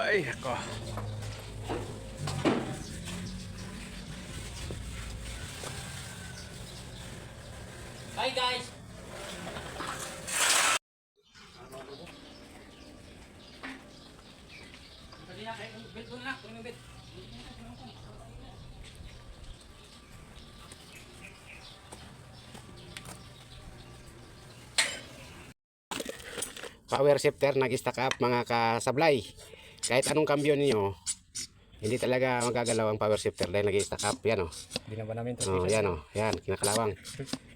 Ay, ako. Hi guys! Power shifter nag-stack up mga kasablay. Kahit anong kambyo niyo, hindi talaga magagalaw ang power shifter dahil nag-stack up. Yan o. Hindi na ba namin Oh, transmission? yan o. Yan, kinakalawang.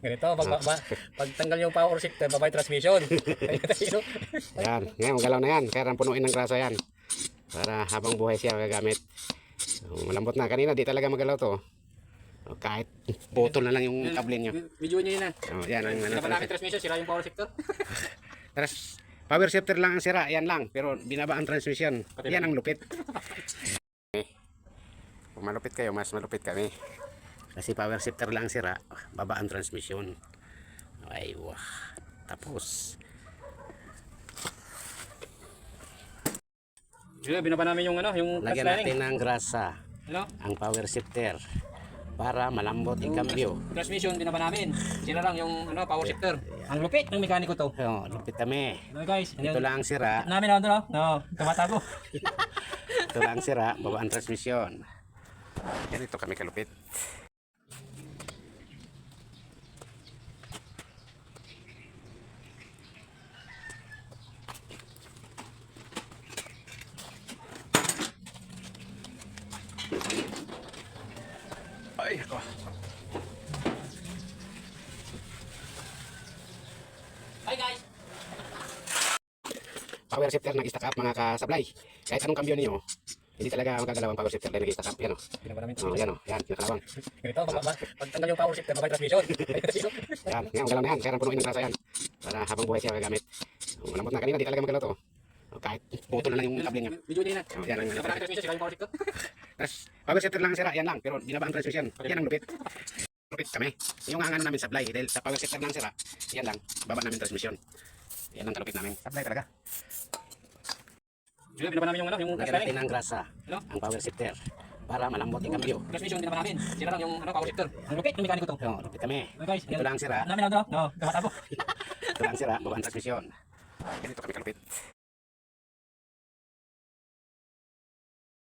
Ganito, pag tanggal yung power shifter, babay transmission. Yan, ngayon magalaw na yan. Kaya punuin ng grasa yan. Para habang buhay siya magagamit. Malambot na. Kanina di talaga magalaw to. Kahit putol na lang yung kable nyo. Video nyo yun na. Yan ang Hindi na ba namin transmission, sira yung power shifter? Tapos, power shifter lang ang sira, yan lang. Pero binaba ang transmission. Yan ang lupit. Kung malupit kayo, mas malupit kami. Kasi power shifter lang ang sira, baba ang transmission. Ay, wah. Tapos. Binaba namin yung ano, yung Lagyan natin ng grasa ano? ang power shifter para malambot ang kambyo. Transmission, binaba namin. Sira lang yung ano, power shifter. Ang lupit ng mekaniko to. Oh, lupit kami. Ano guys? Ito lang ang sira. Namin ako doon, no? Tumatago. Ito lang ang sira, baba ang transmission. Yan, ito kami kalupit. Ay, ako. Hi guys! Power shifter nag-stack up mga kasablay. Kahit anong kambyo niyo, hindi talaga magagalaw ang power shifter dahil nag-stack up. Yan o. Binaba namin. Oh, yan o. Yan, kinakalawang. Ganito, pag tanggal yung power shifter, babay transmission. Yan, ngayon magalaw na yan. Kaya punuin ng grasa yan. Para habang buhay siya magagamit. Malambot na. Kanina di talaga magalaw to. Kahit putol na lang yung kable nyo. Video nyo yun na. Oh, yan ang Binaba namin transmission, sira yung power shifter. Tapos, power shifter lang ang sira, yan lang. Pero binaba ang transmission. Yan ang lupit. Lupit kami. Yung angano namin sablay. Dahil sa power shifter lang sira, yan lang. Baba namin transmission. Yan ang kalupit namin. Sablay talaga. Binaba namin yung ano, yung Lagyan natin ng grasa ano? ang power shifter para malambot ang kambyo. Transmission, binaba namin. Sira lang yung ano, power shifter. Ang lupit ng mekaniko to. Oh, lupit kami. Ano guys? Ito lang ang sira. Namin ako doon, no? Tumatago. Ito lang ang sira, baba ang transmission. Yan, ito kami kalupit.